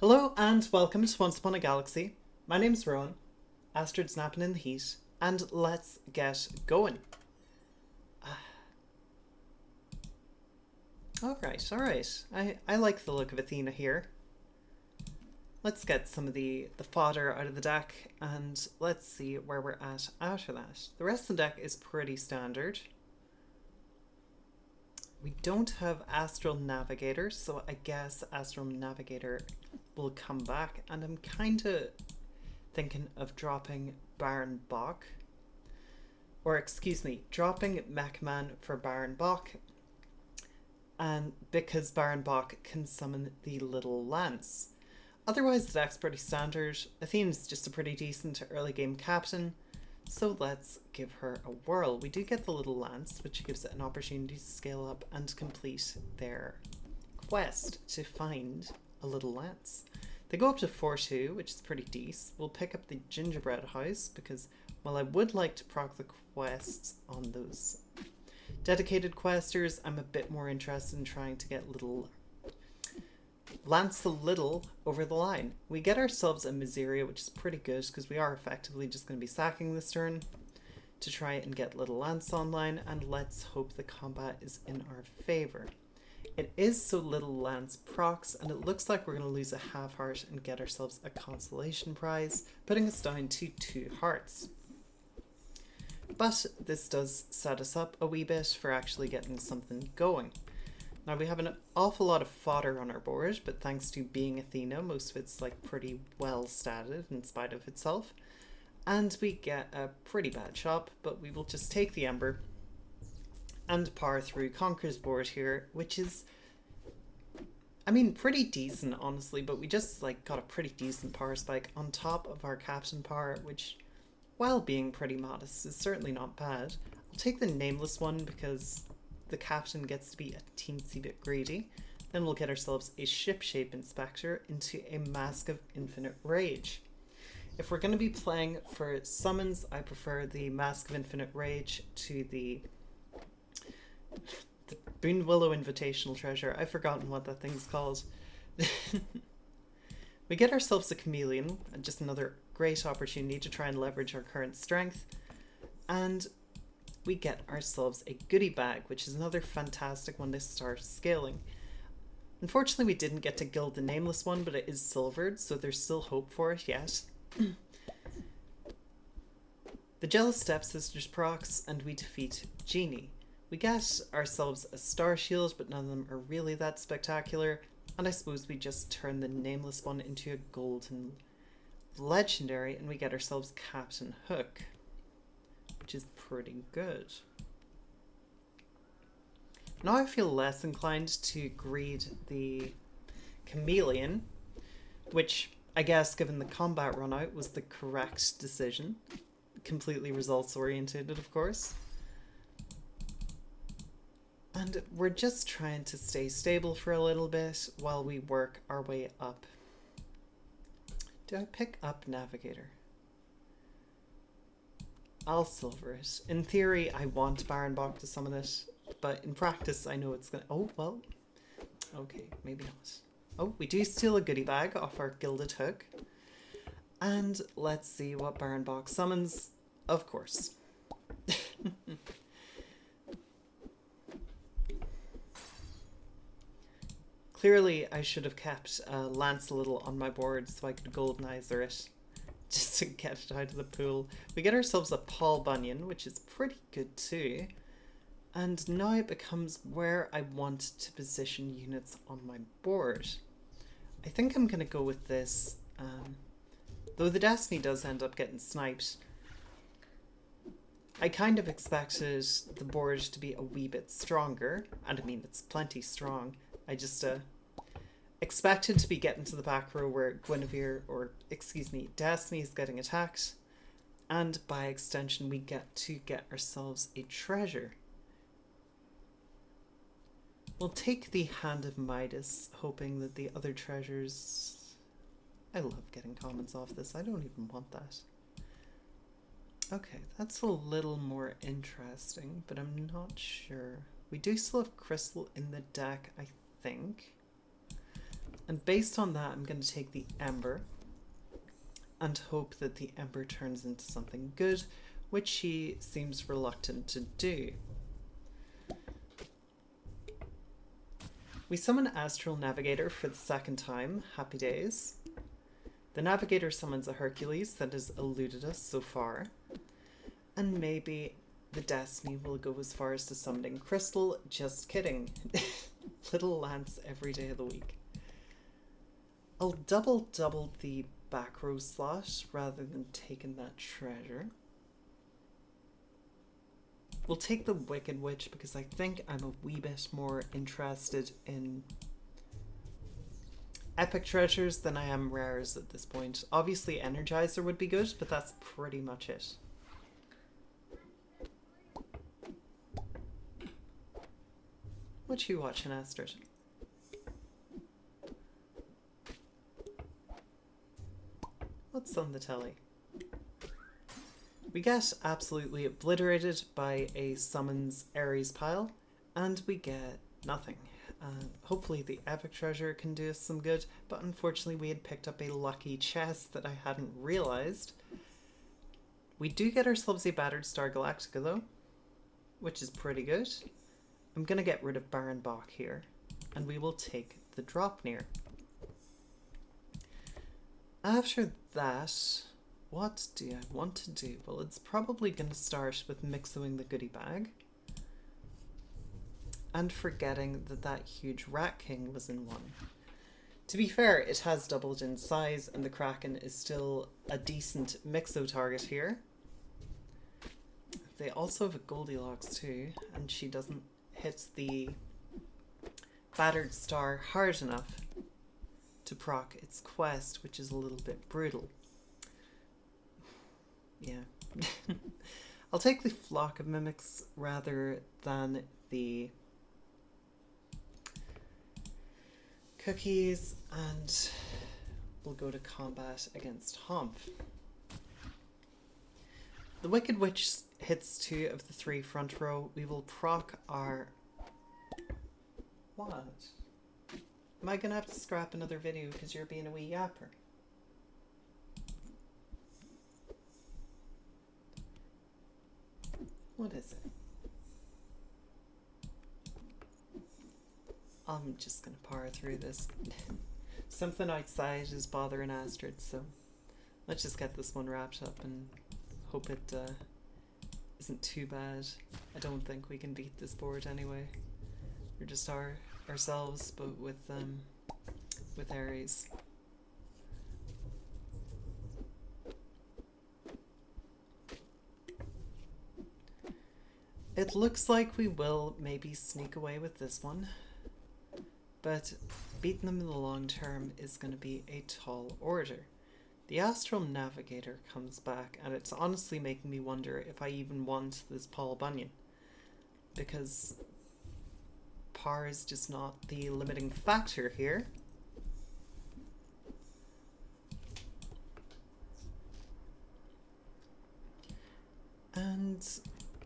Hello and welcome to Once Upon a Galaxy. My name's Rowan, Astrid's napping in the heat, and let's get going. Alright. I like the look of Athena here. Let's get some of the fodder out of the deck and let's see where we're at after that. The rest of the deck is pretty standard. We don't have Astral Navigator, so I guess Astral Navigator will come back, and I'm kind of thinking of dropping Baron Bach. Or excuse me, dropping Mechman for Baron Bach, and because Baron Bach can summon the little lance. Otherwise the deck's pretty standard. Athena's just a pretty decent early game captain, so let's give her a whirl. We do get the little lance, which gives it an opportunity to scale up and complete their quest to find a little lance. They go up to 4-2, which is pretty decent. We'll pick up the gingerbread house because, while I would like to proc the quests on those dedicated questers, I'm a bit more interested in trying to get little Lance the Little over the line. We get ourselves a Miseria, which is pretty good because we are effectively just going to be sacking this turn to try and get Little Lance online, and let's hope the combat is in our favour. It is so Little Lance procs, and it looks like we're going to lose a half heart and get ourselves a consolation prize, putting us down to 2 hearts. But this does set us up a wee bit for actually getting something going. Now we have an awful lot of fodder on our board, but thanks to being Athena, most of it's like pretty well statted in spite of itself. And we get a pretty bad chop, but we will just take the Ember and power through Conqueror's board here, which is, I mean, pretty decent honestly, but we just like got a pretty decent power spike on top of our captain power, which, while being pretty modest, is certainly not bad. I'll take the nameless one because the captain gets to be a teensy bit greedy. Then we'll get ourselves a Ship-Shape Inspector into a Mask of Infinite Rage. If we're going to be playing for summons, I prefer the Mask of Infinite Rage to the Boon Willow Invitational Treasure. I've forgotten what that thing's called. We get ourselves a Chameleon, just another great opportunity to try and leverage our current strength. And we get ourselves a goodie bag, which is another fantastic one to start scaling. Unfortunately, we didn't get to gild the nameless one, but it is silvered, so there's still hope for it yet. The Jealous Stepsisters procs, and we defeat Genie. We get ourselves a Star Shield, but none of them are really that spectacular, and I suppose we just turn the nameless one into a golden legendary, and we get ourselves Captain Hook, which is pretty good. Now I feel less inclined to greed the Chameleon, which I guess, given the combat run out, was the correct decision. Completely results oriented, of course. And we're just trying to stay stable for a little bit while we work our way up. Do I pick up Navigator? I'll silver it. In theory, I want Baron Bach to summon it, but in practice, I know it's gonna... Oh, well. Okay, maybe not. Oh, we do steal a goodie bag off our Gilded Hook. And let's see what Baron Bach summons. Of course. Clearly, I should have kept Lance a Little on my board so I could Goldenizer it, just to get it out of the pool. We get ourselves a Paul Bunyan, which is pretty good too. And now it becomes where I want to position units on my board. I think I'm going to go with this, though the Destiny does end up getting sniped. I kind of expected the board to be a wee bit stronger, and I mean it's plenty strong. I just expected to be getting to the back row where Destiny is getting attacked, and by extension we get to get ourselves a treasure. We'll take the Hand of Midas, hoping that the other treasures... I love getting comments off this, I don't even want that. Okay, that's a little more interesting, but I'm not sure. We do still have Crystal in the deck, I think. And based on that, I'm going to take the Ember and hope that the Ember turns into something good, which she seems reluctant to do. We summon Astral Navigator for the second time. Happy days. The Navigator summons a Hercules that has eluded us so far. And maybe the Destiny will go as far as to summoning Crystal. Just kidding. Little Lance every day of the week. I'll double the back row slot rather than taking that treasure. We'll take the Wicked Witch because I think I'm a wee bit more interested in epic treasures than I am rares at this point. Obviously Energizer would be good, but that's pretty much it. What you watching, Astrid? What's on the telly? We get absolutely obliterated by a summons Ares pile, and we get nothing. Hopefully the epic treasure can do us some good, but unfortunately we had picked up a lucky chest that I hadn't realised. We do get ourselves a battered Star Galactica though, which is pretty good. I'm going to get rid of Baron Bach here, and we will take the drop near. After that, what do I want to do? Well, it's probably going to start with mixoing the goodie bag. And forgetting that that huge Rat King was in one. To be fair, it has doubled in size and the Kraken is still a decent mixo target here. They also have a Goldilocks too, and she doesn't hit the battered star hard enough to proc its quest, which is a little bit brutal. Yeah. I'll take the Flock of Mimics rather than the cookies, and we'll go to combat against Humph. The Wicked Witch hits 2 of the 3 front row. We will proc our... What? Am I gonna have to scrap another video because you're being a wee yapper? What is it? I'm just gonna power through this. Something outside is bothering Astrid, so let's just get this one wrapped up and hope it isn't too bad. I don't think we can beat this board anyway. We're just ourselves, but with Ares. It looks like we will maybe sneak away with this one, but beating them in the long term is going to be a tall order. The Astral Navigator comes back, and it's honestly making me wonder if I even want this Paul Bunyan, because par is just not the limiting factor here. And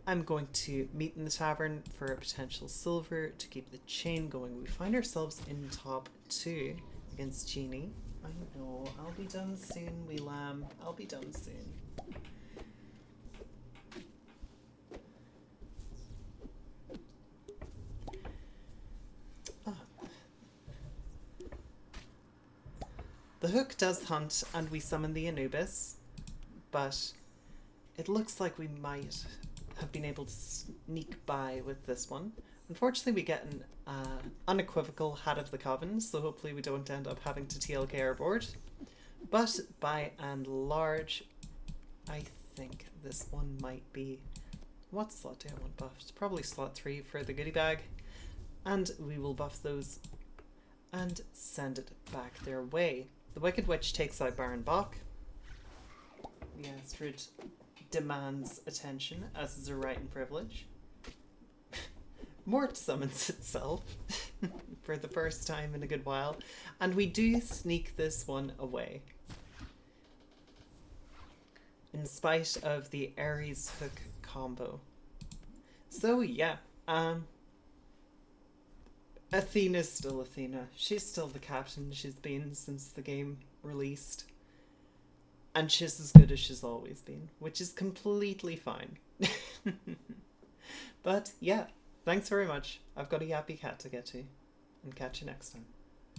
I'm going to meet in the tavern for a potential silver to keep the chain going. We find ourselves in top 2 against Genie. I know, I'll be done soon, wee lamb. I'll be done soon. The hook does hunt and we summon the Anubis, but it looks like we might have been able to sneak by with this one. Unfortunately, we get an unequivocal Hat of the Coven, so hopefully we don't end up having to TLK our board. But by and large, I think this one might be... What slot do I want buffed? Probably slot 3 for the goodie bag. And we will buff those and send it back their way. The Wicked Witch takes out Baron Bach. The Astrid demands attention, as is her right and privilege. Mort summons itself for the first time in a good while, and we do sneak this one away. In spite of the Ares hook combo. So yeah, Athena's still Athena. She's still the captain she's been since the game released. And she's as good as she's always been, which is completely fine. But yeah, thanks very much. I've got a yappy cat to get to, and catch you next time.